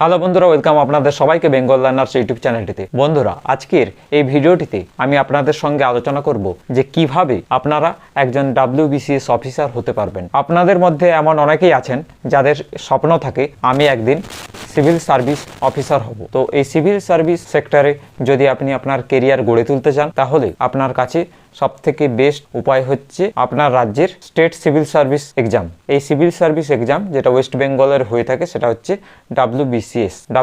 Hello বন্ধুরা, welcome আপনাদের সবাইকে বেঙ্গল লার্নার্স ইউটিউব চ্যানেলটিতে। বন্ধুরা, আজকের এই ভিডিওটিতে আমি আপনাদের সঙ্গে আলোচনা করব যে কিভাবে আপনারা একজন WBCS অফিসার হতে পারবেন। আপনাদের মধ্যে এমন অনেকেই আছেন যাদের স্বপ্ন থাকে আমি একদিন সিভিল সার্ভিস অফিসার হব। তো এই সিভিল সার্ভিস সেক্টরে যদি আপনি আপনার কেরিয়ার গড়ে তুলতে চান, তাহলে আপনার কাছে সবথেকে বেস্ট উপায় হচ্ছে আপনার রাজ্যের স্টেট সিভিল সার্ভিস এক্সাম। এই সিভিল সার্ভিস এক্সাম যেটা ওয়েস্ট বেঙ্গলের হয়ে থাকে সেটা হচ্ছে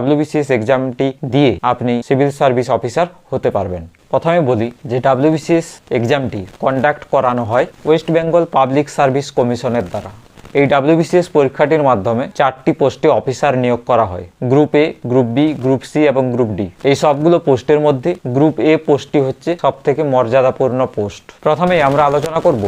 WBCS এক্সামটি দিয়ে আপনি সিভিল সার্ভিস অফিসার হতে পারবেন। প্রথমে বলি যে WBCS এক্সামটি কন্ডাক্ট করানো হয় ওয়েস্ট বেঙ্গল পাবলিক সার্ভিস কমিশনের দ্বারা। এই WBCS পরীক্ষাটির মাধ্যমে 4টি পোস্টে অফিসার নিয়োগ করা হয়। Group A, group B, group C এবং গ্রুপ ডি। এই সবগুলো পোস্টের মধ্যে গ্রুপ এ পোস্টটি হচ্ছে সব থেকে মর্যাদাপূর্ণ পোস্ট। প্রথমে আমরা আলোচনা করব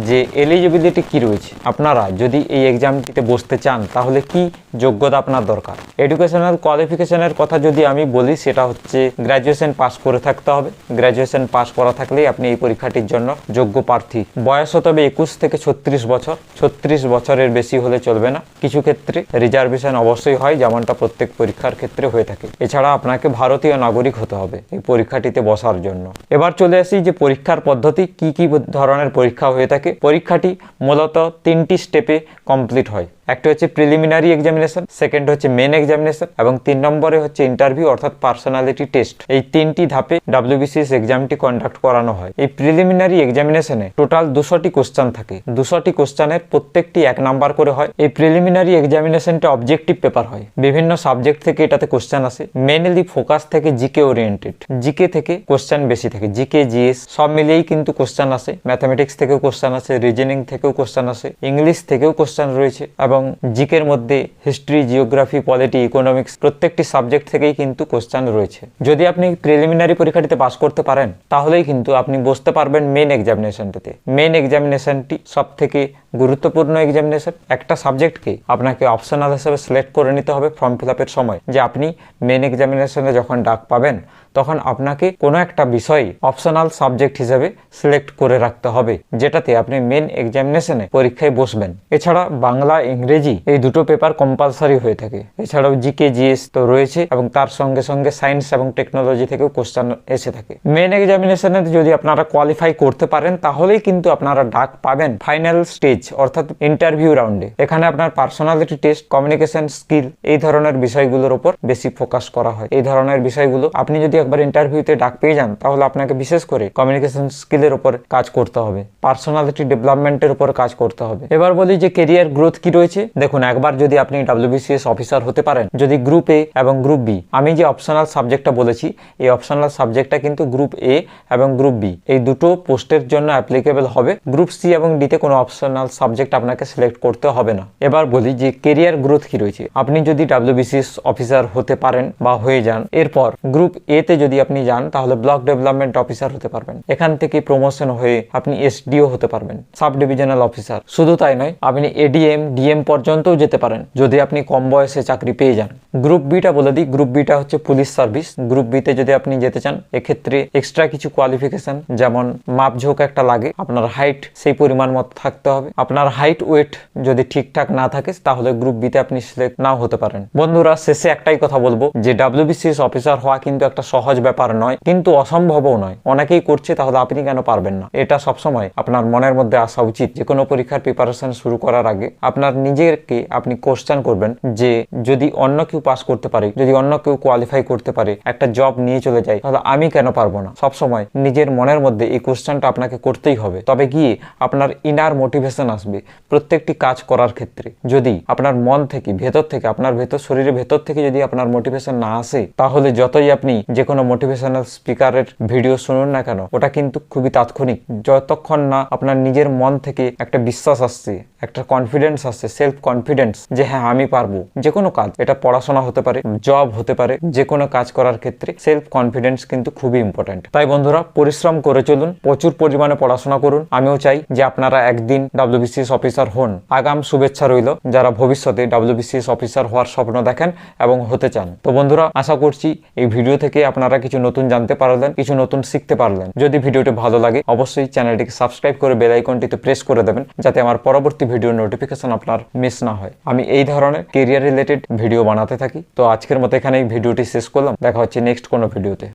যে এলিজিবিলিটি কি রয়েছে। আপনারা যদি এই এক্সামটিতে বসতে চান তাহলে কি যোগ্যতা আপনার দরকার। এডুকেশনাল কোয়ালিফিকেশনের কথা যদি আমি বলি, সেটা হচ্ছে গ্র্যাজুয়েশন পাস করে থাকতে হবে। গ্র্যাজুয়েশন পাস করা থাকলেই আপনি এই পরীক্ষাটির জন্য যোগ্য প্রার্থী। বয়স হতে হবে 21 থেকে 36 বছর। 36 বছরের বেশি হলে চলবে না। কিছু ক্ষেত্রে রিজার্ভেশন অবশ্যই হয়, যেমনটা প্রত্যেক পরীক্ষার ক্ষেত্রে হয়ে থাকে। এছাড়া আপনাকে ভারতীয় নাগরিক হতে হবে এই পরীক্ষাটিতে বসার জন্য। এবার চলে আসি যে পরীক্ষার পদ্ধতি, কি কি ধরনের পরীক্ষা হয়ে থাকে। পরীক্ষাটি মূলত 3টি স্টেপে কমপ্লিট হয়। একটা হচ্ছে প্রিলিমিনারি এক্সামিনেশন, সেকেন্ড হচ্ছে মেন এক্সামিনেশন এবং 3 নম্বরে হচ্ছে ইন্টারভিউ অর্থাৎ পার্সোনালিটি টেস্ট। এই 3টি ধাপে WBCS এক্সামটি কন্ডাক্ট করানো হয়। এই প্রিলিমিনারি এক্সামিনেশনে টোটাল 200টি কোশ্চেন থাকে। 200টি কোশ্চেনের প্রত্যেকটি 1 নাম্বার করে হয়। এই প্রিলিমিনারি এক্সামিনেশনটা অবজেক্টিভ পেপার হয়। বিভিন্ন সাবজেক্ট থেকে এটাতে কোশ্চেন আসে। মেইনলি ফোকাস থেকে জিকে ওরিয়েন্টেড। জিকে থেকে কোশ্চেন বেশি থাকে। জিকে, জিএস সব মিলিয়েই কিন্তু কোশ্চেন আসে। ম্যাথামেটিক্স থেকেও কোশ্চেন আসে, রিজনিং থেকেও কোশ্চেন আসে, ইংলিশ থেকেও কোশ্চেন রয়েছে এবং জিকের মধ্যে হিস্ট্রি, জিওগ্রাফি, পলিটি, ইকোনমিক্স প্রত্যেকটি সাবজেক্ট থেকেই কিন্তু কোশ্চেন রয়েছে। যদি আপনি প্রিলিমিনারি পরীক্ষাটিতে পাস করতে পারেন তাহলেই কিন্তু আপনি বসতে পারবেন মেন এক্সামিনেশনটিতে। মেন এক্সামিনেশনটি সব থেকে গুরুত্বপূর্ণ এক্সামিনেশন। একটা সাবজেক্টকে আপনাকে অপশনাল হিসেবে সিলেক্ট করে নিতে হবে ফর্ম ফিল আপের সময়, যে আপনি মেন এক্সামিনেশনে যখন ডাক পাবেন তখন আপনাকে কোনো একটা বিষয় অপশনাল সাবজেক্ট হিসেবে সিলেক্ট করে রাখতে হবে, যেটাতে আপনি মেন এক্সামিনেশনে পরীক্ষায় বসবেন। এছাড়া বাংলা, ইংরেজি এই দুটো পেপার কম্পালসারি হয়ে থাকে। এছাড়াও জিকে, জিএস তো রয়েছে এবং তার সঙ্গে সঙ্গে সায়েন্স এবং টেকনোলজি থেকেও কোশ্চেন এসে থাকে। মেন এক্সামিনেশনে যদি আপনারা কোয়ালিফাই করতে পারেন তাহলেই কিন্তু আপনারা ডাক পাবেন ফাইনাল স্টেজ অর্থাৎ ইন্টারভিউ রাউন্ডে। এখানে আপনার পার্সোনালিটি টেস্ট, কমিউনিকেশন স্কিল এই ধরনের বিষয়গুলোর উপর বেশি ফোকাস করা হয়। এই ধরনের বিষয়গুলো আপনি যদি একবার ইন্টারভিউতে ডাক পেয়ে যান তাহলে আপনাকে বিশেষ করে কমিউনিকেশন স্কিলের উপর কাজ করতে হবে, পার্সোনালিটি ডেভেলপমেন্টের উপর কাজ করতে হবে। এবার বলি যে কেরিয়ার গ্রোথ কি রয়েছে। দেখুন, একবার যদি আপনি WBCS অফিসার হতে পারেন, যদি গ্রুপ এ এবং গ্রুপ বি, আমি যে অপশনাল সাবজেক্টটা বলেছি এই অপশনাল সাবজেক্টটা কিন্তু গ্রুপ এ এবং গ্রুপ বি এই দুটো পোস্টের জন্য অ্যাপ্লিকেবল হবে। গ্রুপ সি এবং ডিতে কোনো অপশনাল সাবজেক্ট আপনাকে সিলেক্ট করতে হবে না। এবার বলি যে কেরিয়ার গ্রোথ কি রয়েছে। আপনি যদি WBCS অফিসার হতে পারেন বা হয়ে যান, এরপর গ্রুপ এ তে যদি আপনি যান তাহলে ব্লক ডেভেলপমেন্ট অফিসার হতে পারবেন। এখান থেকে প্রমোশন হয়ে আপনি SDO হতে পারবেন, সাব ডিভিশনাল অফিসার। শুধু তাই নয়, আপনি ADM, DM পর্যন্তও যেতে পারেন যদি আপনি কম বয়সে চাকরি পেয়ে যান। গ্রুপ বিটা বলে দিই, গ্রুপ বিটা হচ্ছে পুলিশ সার্ভিস। গ্রুপ বিতে যদি আপনি যেতে চান এক্ষেত্রে এক্সট্রা কিছু কোয়ালিফিকেশন, যেমন মাপঝোঁক একটা লাগে, আপনার হাইট সেই পরিমাণ মতো থাকতে হবে। আপনার হাইট ওয়েট যদি ঠিকঠাক না থাকে তাহলে গ্রুপ বিতে আপনি সিলেক্ট নাও হতে পারেন। বন্ধুরা, শেষে একটাই কথা বলবো যে WBCS অফিসার হওয়া কিন্তু একটা সহজ ব্যাপার নয়, কিন্তু অসম্ভবও নয়। অনেকেই করছে, তাহলে আপনি কেন পারবেন না? এটা সবসময় আপনার মনের মধ্যে আসা উচিত। যে কোনো পরীক্ষার প্রিপারেশন শুরু করার আগে আপনার নিজেকে আপনি কোশ্চেন করবেন যে যদি অন্য কেউ পাস করতে পারে, যদি অন্য কেউ কোয়ালিফাই করতে পারে, একটা জব নিয়ে চলে যায়, তাহলে আমি কেন পারবো না? সবসময় নিজের মনের মধ্যে এই কোশ্চেনটা আপনাকে করতেই হবে। তবে গিয়ে আপনার ইনার মোটিভেশন আসবে প্রত্যেকটি কাজ করার ক্ষেত্রে। যদি আপনার মন থেকে, ভেতর থেকে, আপনার শরীরের ভেতর থেকে যদি আপনার মোটিভেশন না আসে, তাহলে যতই আপনি যে কোনো মোটিভেশনাল স্পিকারের ভিডিও শুনুন না কেন, ওটা কিন্তু খুবই তাৎক্ষণিক। যতক্ষণ না আপনার নিজের মন থেকে একটা বিশ্বাস আসছে, একটা কনফিডেন্স আসছে, সেলফ কনফিডেন্স যে হ্যাঁ আমি পারবো। যে কোনো কাজ, এটা পড়াশোনা হতে পারে, জব হতে পারে, যে কোনো কাজ করার ক্ষেত্রে সেলফ কনফিডেন্স কিন্তু খুবই ইম্পর্টেন্ট। তাই বন্ধুরা, পরিশ্রম করে চলুন, প্রচুর পরিমাণে পড়াশোনা করুন। আমিও চাই যে আপনারা একদিন WBCS অফিসার হন। আগাম শুভেচ্ছা রইল যারা ভবিষ্যতে WBCS অফিসার হওয়ার স্বপ্ন দেখেন এবং হতে চান। তো বন্ধুরা, আশা করছি এই ভিডিও থেকে আপনারা কিছু নতুন জানতে পারলেন, কিছু নতুন শিখতে পারলেন। যদি ভিডিওটি ভালো লাগে অবশ্যই চ্যানেলটিকে সাবস্ক্রাইব করে বেল আইকনটিতে প্রেস করে দেবেন, যাতে আমার পরবর্তী ভিডিওর নোটিফিকেশন আপনার মিস না হয়। আমি এই ধরনের কেরিয়ার রিলেটেড ভিডিও বানাতে থাকি। তো আজকের মতো এখানে এই ভিডিওটি শেষ করলাম, দেখা হচ্ছে নেক্সট কোনো ভিডিওতে।